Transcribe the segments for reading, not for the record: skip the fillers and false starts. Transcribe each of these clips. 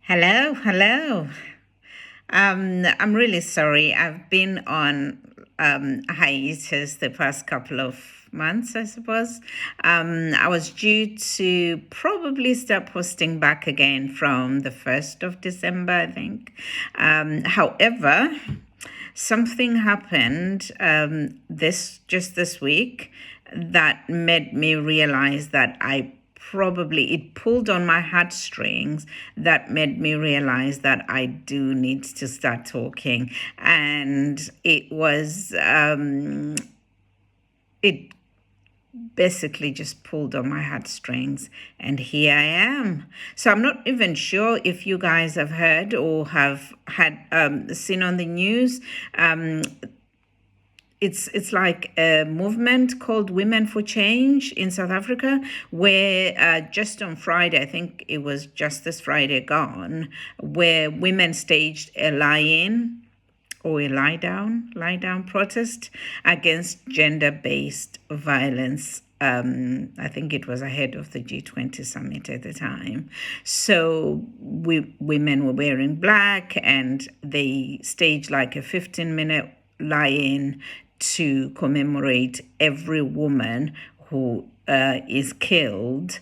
Hello, hello. I'm really sorry. I've been on hiatus the past couple of months, I suppose. I was due to probably start posting back again from the 1st of December, I think. However, something happened this week that made me realize that it pulled on my heartstrings that made me realize that I do need to start talking. And it basically just pulled on my heartstrings, and here I am. So I'm not even sure if you guys have heard or have had seen on the news. It's like a movement called Women for Change in South Africa, where just on Friday, I think it was just this Friday gone, where women staged a lie-in or a lie down protest against gender-based violence. I think it was ahead of the G20 summit at the time. So women were wearing black, and they staged like a 15-minute lie-in to commemorate every woman who is killed,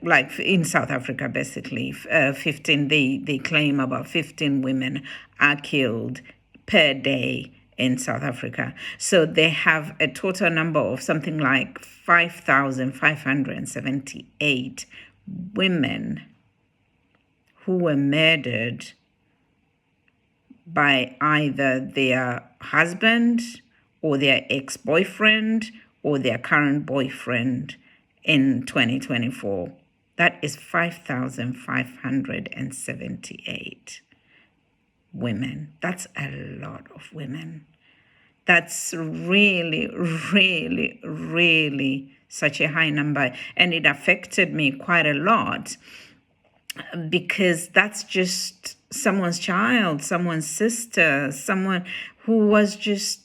like in South Africa, basically. 15, they claim about 15 women are killed per day in South Africa. So they have a total number of something like 5,578 women who were murdered by either their husband or their ex-boyfriend or their current boyfriend in 2024. That is 5,578 women. That's a lot of women. That's really, really, really such a high number. And it affected me quite a lot, because that's just someone's child, someone's sister, someone who was just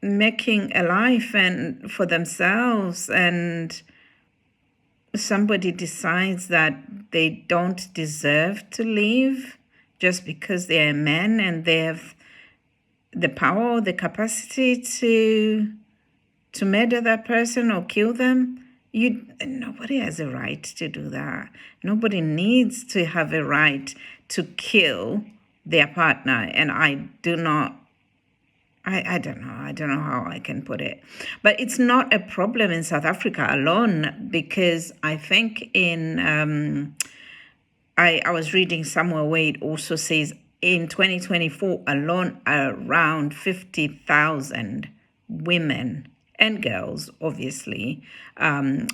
making a life and for themselves, and somebody decides that they don't deserve to live just because they're a man and they have the power or the capacity to murder that person or kill them. Nobody has a right to do that. Nobody needs to have a right to kill their partner. And I don't know how I can put it. But it's not a problem in South Africa alone, because I think I was reading somewhere where it also says in 2024 alone, around 50,000 women and girls, obviously,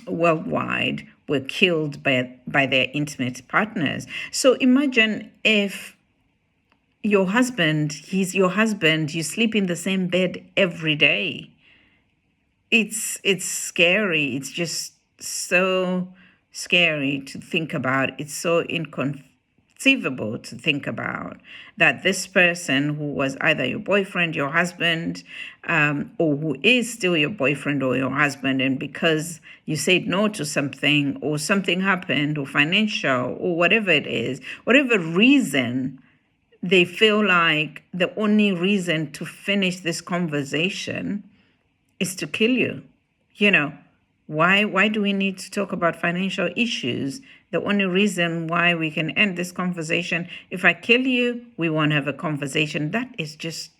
worldwide were killed by their intimate partners. So imagine if he's your husband, you sleep in the same bed every day. It's scary. It's just so scary to think about. It's so inconceivable to think about that this person who was either your boyfriend, your husband, or who is still your boyfriend or your husband, and because you said no to something or something happened or financial or whatever it is, whatever reason, they feel like the only reason to finish this conversation is to kill you. Why do we need to talk about financial issues? The only reason why we can end this conversation, if I kill you, we won't have a conversation. That is just,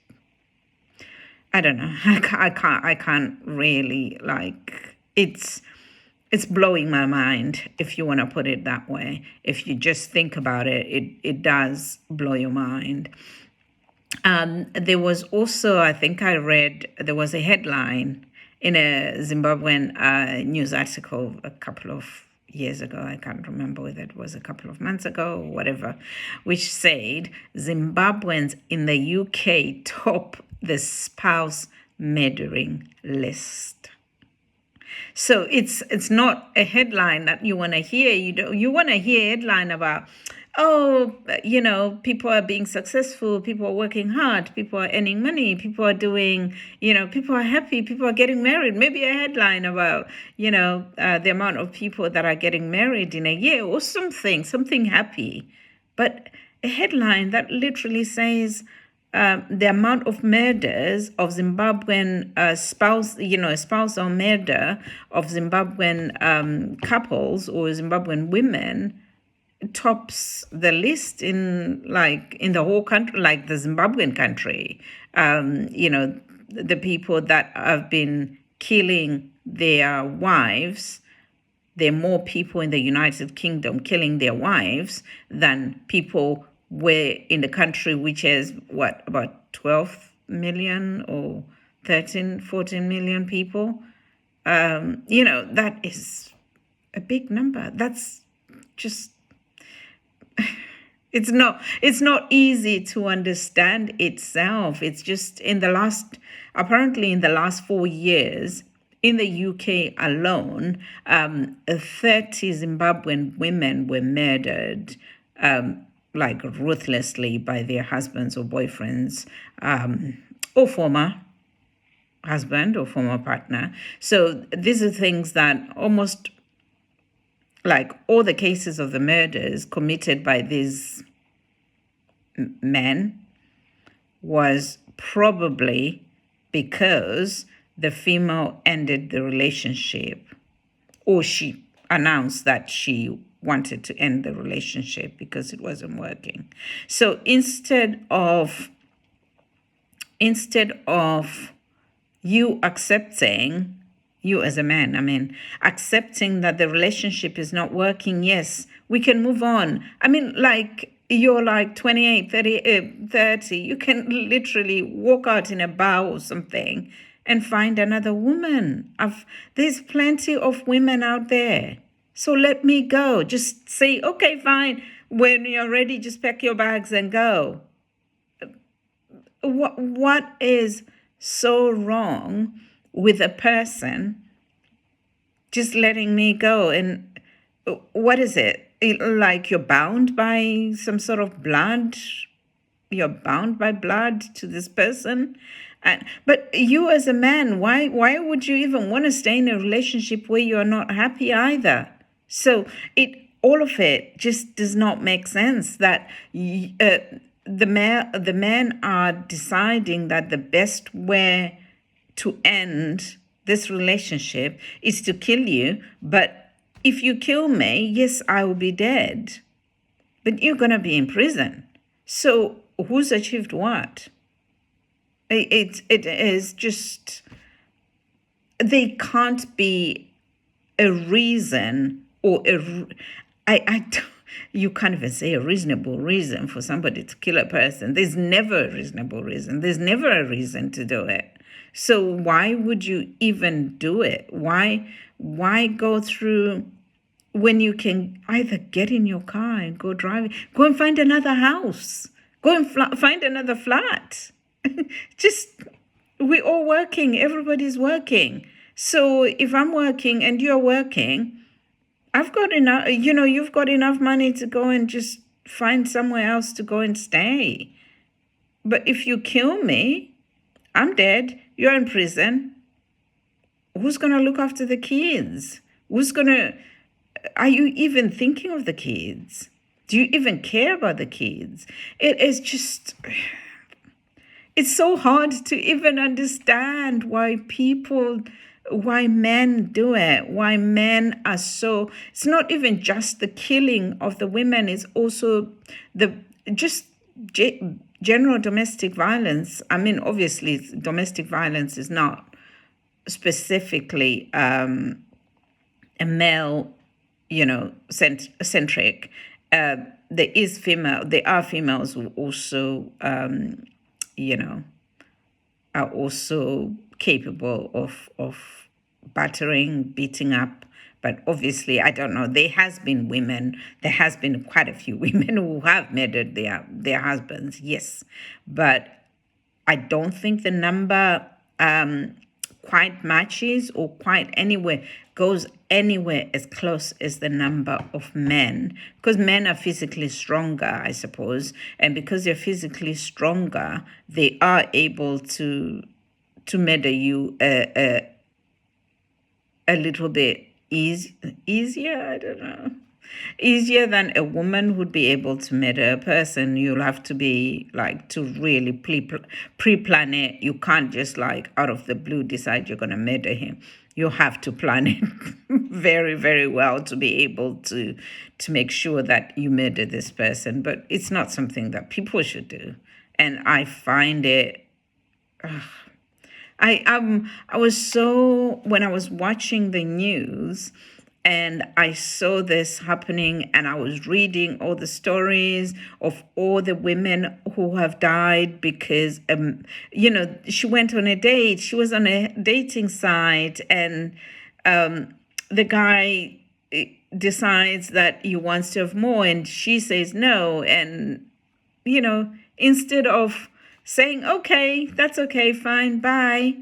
I don't know. I can't really, it's blowing my mind, if you want to put it that way. If you just think about it, it does blow your mind. There was also, I think I read, there was a headline in a Zimbabwean news article a couple of years ago. I can't remember whether it was a couple of months ago or whatever, which said Zimbabweans in the UK top the spouse murdering list. So it's not a headline that you want to hear. You want to hear a headline about oh, people are being successful, people are working hard, people are earning money, people are doing, people are happy, people are getting married. Maybe a headline about, the amount of people that are getting married in a year or something happy. But a headline that literally says, the amount of murders of Zimbabwean spousal murder of Zimbabwean couples or Zimbabwean women tops the list in the whole country, like the Zimbabwean country. The people that have been killing their wives. There are more people in the United Kingdom killing their wives than people were in the country, which has about 12 million or 13, 14 million people. That is a big number. That's just it's not easy to understand itself. It's just apparently in the last 4 years in the UK alone, 30 Zimbabwean women were murdered ruthlessly by their husbands or boyfriends, or former husband or former partner. So these are things that almost all the cases of the murders committed by these men was probably because the female ended the relationship, or she announced that she wanted to end the relationship because it wasn't working. So instead of you accepting, you as a man, accepting that the relationship is not working, yes, we can move on. You're 28, 30, you can literally walk out in a bar or something and find another woman. There's plenty of women out there. So let me go. Just say, okay, fine. When you're ready, just pack your bags and go. What is so wrong with a person just letting me go? And what is it? Like you're bound by some sort of blood? You're bound by blood to this person? But you as a man, why would you even want to stay in a relationship where you're not happy either? So all of it just does not make sense, that the men are deciding that the best way to end this relationship is to kill you. But if you kill me, yes, I will be dead, but you're going to be in prison. So who's achieved what? It is just, there can't be a reason or you can't even say a reasonable reason for somebody to kill a person. There's never a reasonable reason. There's never a reason to do it. So why would you even do it? Why go through when you can either get in your car and go driving, go and find another house, go and find another flat. We're all working. Everybody's working. So if I'm working and you're working, I've got enough, you've got enough money to go and just find somewhere else to go and stay. But if you kill me, I'm dead, you're in prison. Who's going to look after the kids? Are you even thinking of the kids? Do you even care about the kids? It's so hard to even understand why men do it, why men are so, it's not even just the killing of the women, it's also general domestic violence. Obviously, domestic violence is not specifically a male, centric. There are females who also, are also capable of battering, beating up. But obviously, I don't know. There has been quite a few women who have murdered their husbands, yes. But I don't think the number quite matches or quite anywhere goes anywhere as close as the number of men, because men are physically stronger, I suppose, and because they're physically stronger, they are able to murder you a little bit easier. I don't know. Easier than a woman would be able to murder a person. You'll have to be like to really pre-plan it. You can't just like out of the blue decide you're going to murder him. You have to plan it very, very well to be able to make sure that you murder this person. But it's not something that people should do. And I find it I was so when I was watching the news and I saw this happening and I was reading all the stories of all the women who have died because she went on a date. She was on a dating site and the guy decides that he wants to have more and she says no, and instead of saying, okay, that's okay, fine, bye,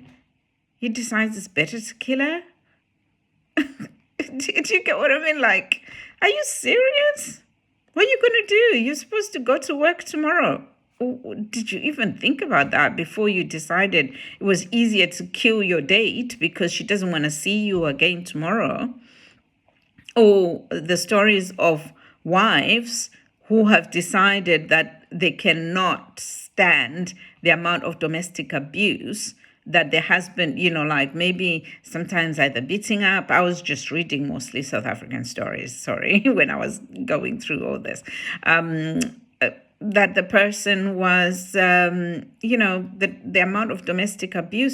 he decides it's better to kill her. Did you get what I mean? Like, are you serious? What are you going to do? You're supposed to go to work tomorrow. Did you even think about that before you decided it was easier to kill your date because she doesn't want to see you again tomorrow? Or the stories of wives who have decided that they cannot stand the amount of domestic abuse that their husband, like maybe sometimes either beating up. I was just reading mostly South African stories, sorry, when I was going through all this. That the person was, the amount of domestic abuse